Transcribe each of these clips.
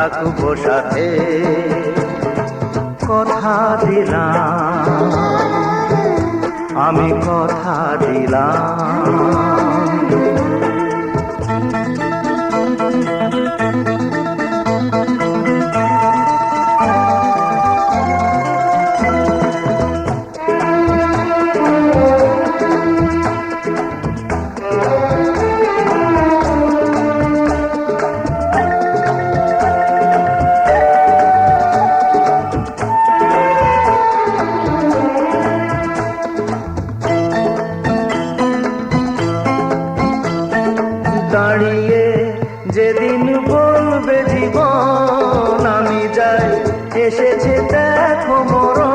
থাকবো সাথে, কথা দিলাম, আমি কথা দিলাম। দাঁড়িয়ে যেদিন বলবে জীবন আমি যাই, এসেছে দেখো মরণ।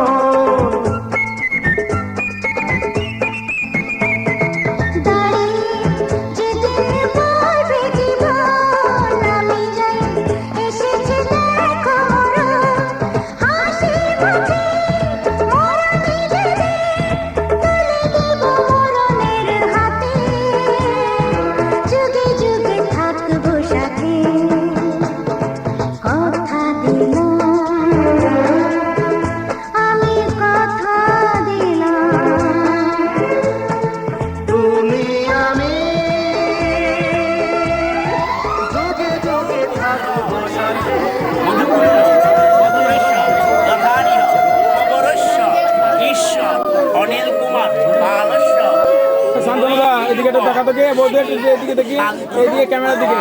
এদিকে দেখা থেকে বৌদ্ধের এদিকে দেখি, এইদিকে ক্যামেরার দিকে।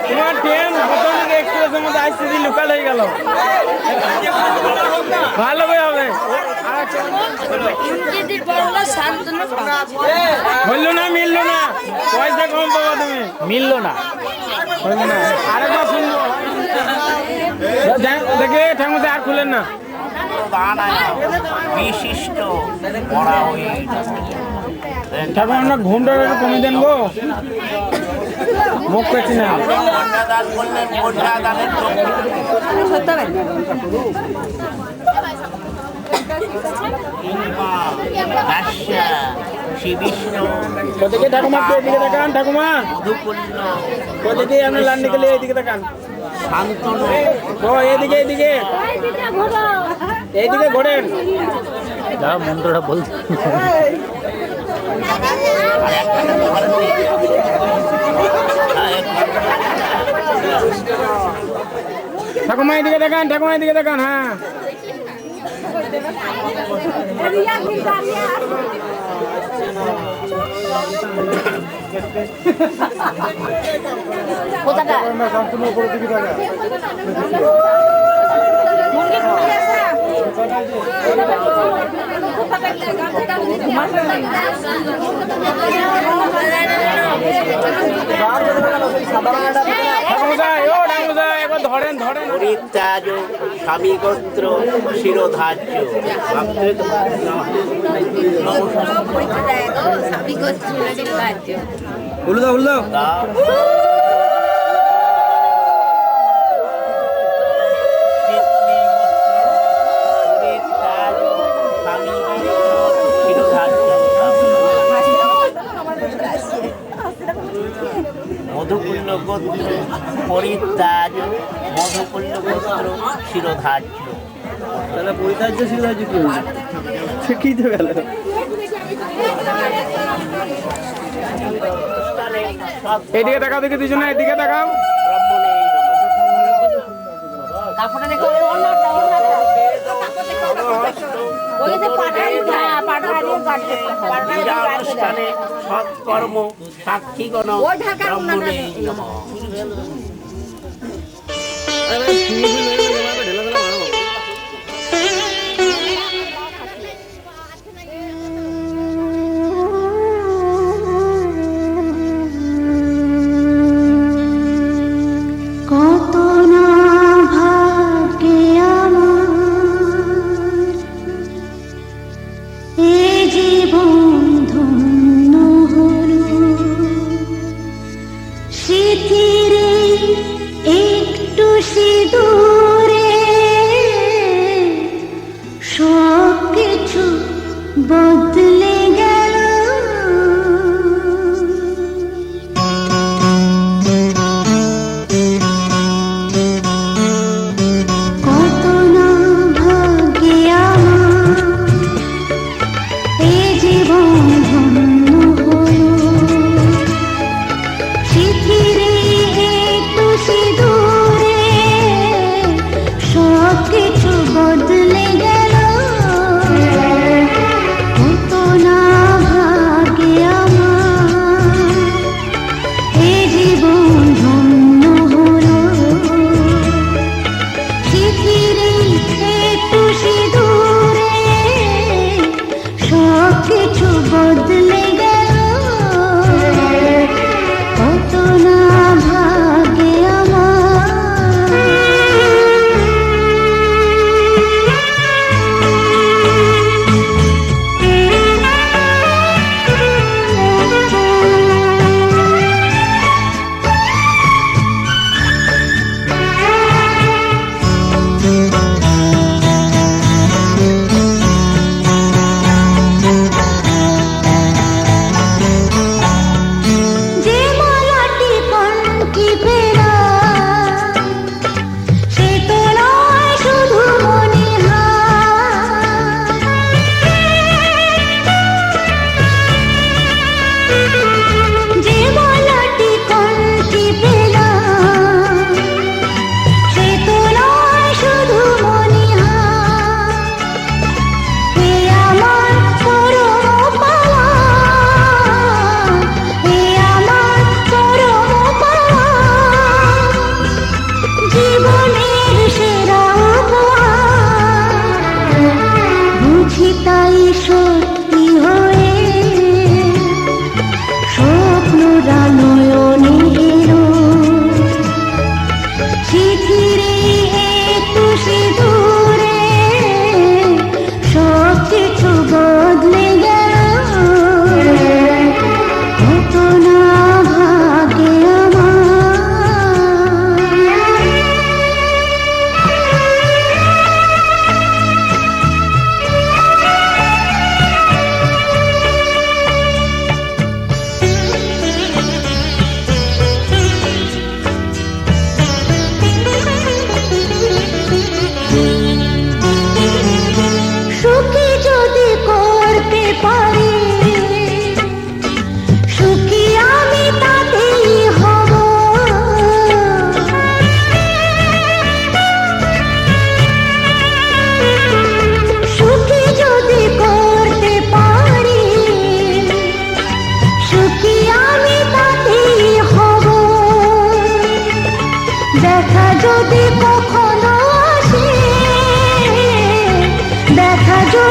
তোমার ট্রেন এক্সপ্রেসের মধ্যে আইসিডি লোকাল হয়ে গেল, ভালো হবে। বললো না, মিললো না, পয়সা কম পাবা তুমি, মিললো না, হইলো না। আরেকবার শুনবো দেখে ঠাকুর আর খুলেন না। বিশিষ্ট ঠাকুর আমরা ঘুমটা একটু কমিয়ে দেন গো, মুখ পেছি না। ওদিকে ঠাকুমা, এদিকে দেখান ঠাকুমা, ওদিকে আমরা লান নিকলে এদিকে দেখান। ও এদিকে এদিকে এইদিকে ঘোরেন, যারা মন্ত্রটা বলছে। ঠাকুমা এদিকে দেখান, ঠাকুমা এদিকে দেখান। হ্যাঁ সম্পূর্ণ উপর দিকে দেখা। ধরেন ধরেন, পরিত্যাজ স্বামী গোত্র শিরোধার্য। উল্লো উল্লো মধুকুল্ল গোত্র পরিত্যাজ, মধুকুল্ল গোত্র শিরোধার্য। তাহলে পরিত্যাজ্য শিরোধার্য কি হলো? ঠিকই তো গেল। এদিকে তাকাও, দেখি দুজনে এদিকে তাকাও। অনুষ্ঠানে সৎকর্ম সাক্ষীগণ ব্রাহ্মণে নমঃ। বদলে গেল।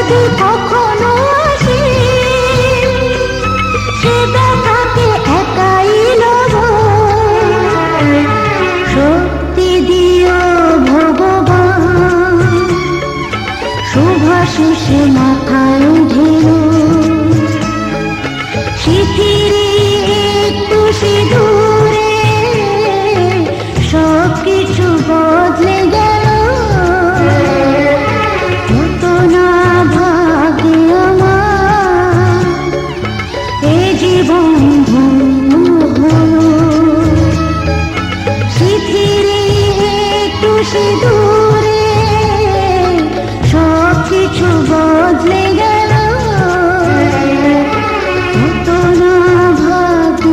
যদি কখনো আসে সে ব্যথাকে একাই লব শক্তি দিও ভগবান শুভাশিসে মাথায় ঢেলো শিথিরে একটু সিঁদুরে সব কিছু বদলে গেল হতো না ভাগ্যে আমার এ জীবন ধন্য হলো শিথিরে একটু সিঁদুরে সব কিছু বদলে গেল হতো না ভাগ্যে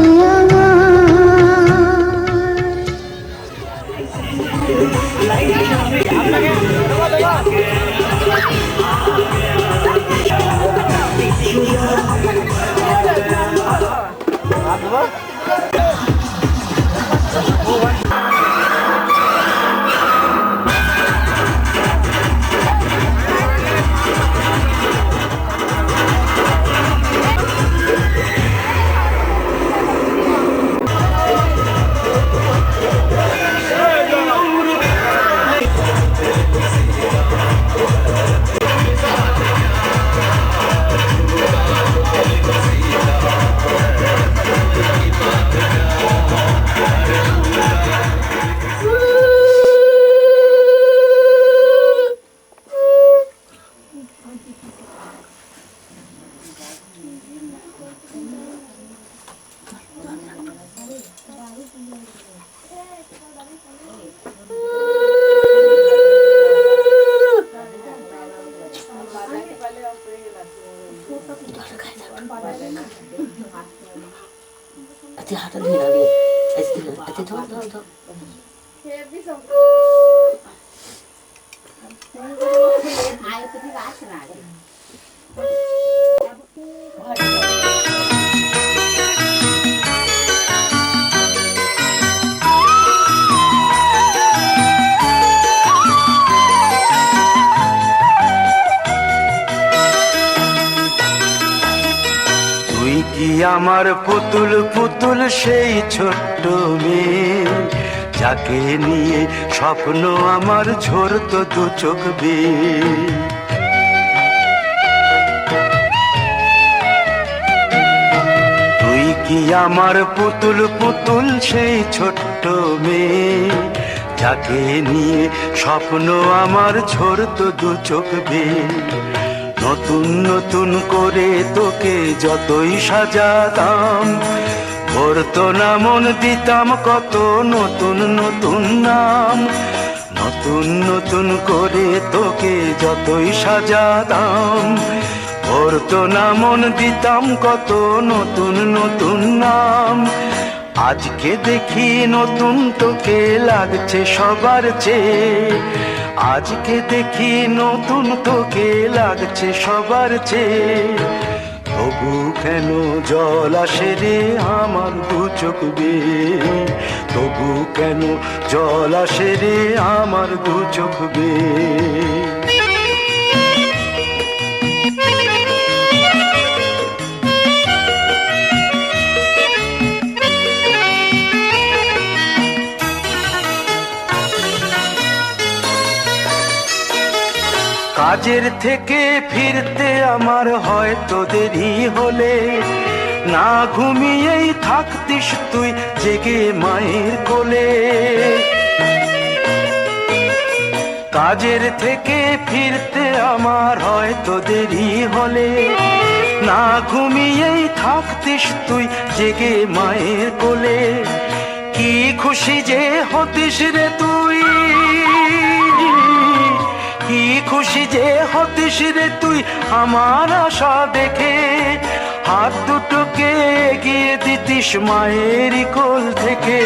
হাতটা ধরে লাগে এতে ধর ধর ধর তুই কি আমার পুতুল পুতুল সেই ছোট্ট মেয়ে যাকে নিয়ে স্বপ্ন আমার ঝরতো দু চোখ বেয়ে তুই কি আমার পুতুল পুতুল সেই ছোট্ট মেয়ে যাকে নিয়ে স্বপ্ন আমার ঝরতো দু চোখ বেয়ে নতুন নতুন করে তোকে যতই সাজাতাম ভরতো না মন দিতাম কত নতুন নতুন নাম নতুন নতুন করে তোকে যতই সাজাতাম ভরতো না মন দিতাম কত নতুন নতুন নাম আজকে দেখি নতুন তোকে লাগছে সবার চেয়ে আজকে দেখি নতুন তোকে লাগছে সবার চেয়ে তবু কেন জল আসে রে আমার দু চোখ বেয়ে তবু কেন জল আসে রে আমার দু চোখ বেয়ে কাজের থেকে ফিরতে আমার হয়তো দেরি হলে না ঘুমিয়েই থাকতিস তুই জেগে মায়ের কোলে কাজের থেকে ফিরতে আমার হয়তো দেরি হলে না ঘুমিয়েই থাকতিস তুই জেগে মায়ের কোলে কি খুশি যে হতিস রে তুই কি খুশি যে হতিস রে তুই আমার আশা দেখে হাত দুটোকে এগিয়ে দিতিস মায়ের কোল থেকে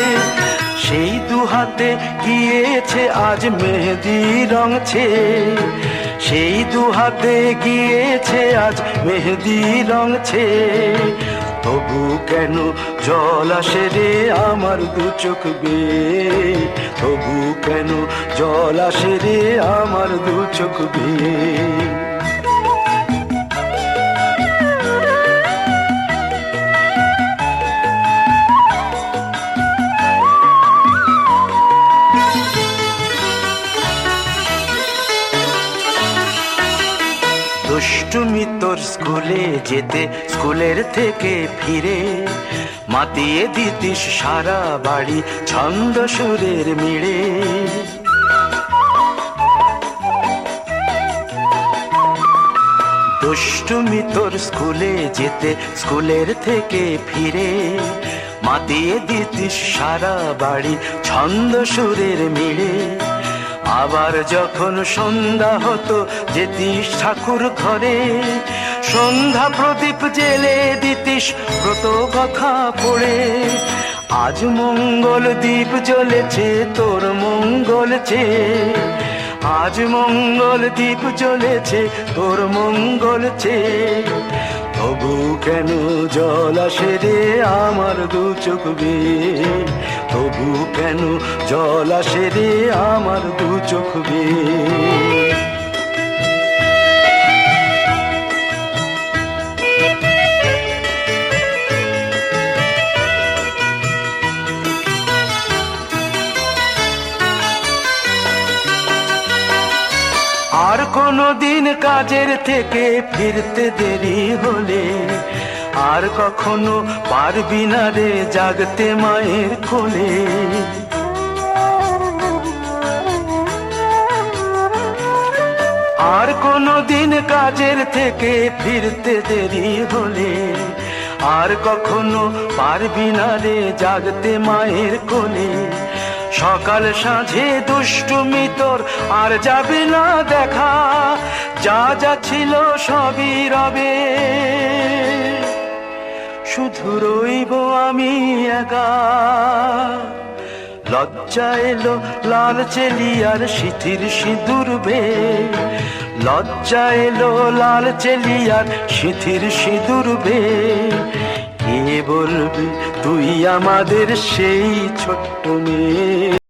সেই দু হাতে গিয়েছে আজ মেহেদি রং ছেয়ে সেই দু হাতে গিয়েছে আজ মেহেদি রং ছেয়ে তবু কেন জল আসে রে আমার দু চোখ বেয়ে তবু কেন জল আসে রে আমার দু চোখ বেয়ে দুষ্টুমি তোর স্কুলে যেতে, স্কুলের থেকে ফিরে মাতিয়ে দিতিস সারা বাড়ি ছন্দ সুরের মিড়ে। দুষ্টুমি তোর স্কুলে যেতে, স্কুলের থেকে ফিরে মাতিয়ে দিতিস সারা বাড়ি ছন্দ সুরের মিড়ে। আবার যখন সন্ধ্যা হতো যেতিস ঠাকুর ঘরে, সন্ধ্যা প্রদীপ জেলে দিতিস ব্রত কথা পড়ে। আজ মঙ্গল দ্বীপ জ্বলেছে তোর মঙ্গল চেয়ে, আজ মঙ্গল দ্বীপ জ্বলেছে তোর মঙ্গল চেয়ে। তবু কেন জল আসে রে আমার দু চোখ বেয়ে, তবু কেন জল আসে রে আমার দু চোখ বেয়ে। আর কোনো দিন কাজের থেকে ফিরতে দেরি হলে, আর কখনো পারবি না রে জাগতে মায়ের কোলে। আর কোনো দিন কাজের থেকে ফিরতে দেরি হলে, আর কখনো পারবি না রে জাগতে মায়ের কোলে। সকাল সাঁঝে দুষ্টুমি তোর আর যাবে না দেখা, যা যা ছিল সবই রবে, শুধু রইব আমি একা। লজ্জা এলো লাল চেলিয়ার সিথির সিঁদুর বে, লজ্জা এলো লাল চেলিয়ার সিথির সিঁদুর বে। কে বলবি তুই আমাদের সেই ছোট্ট মেয়ে।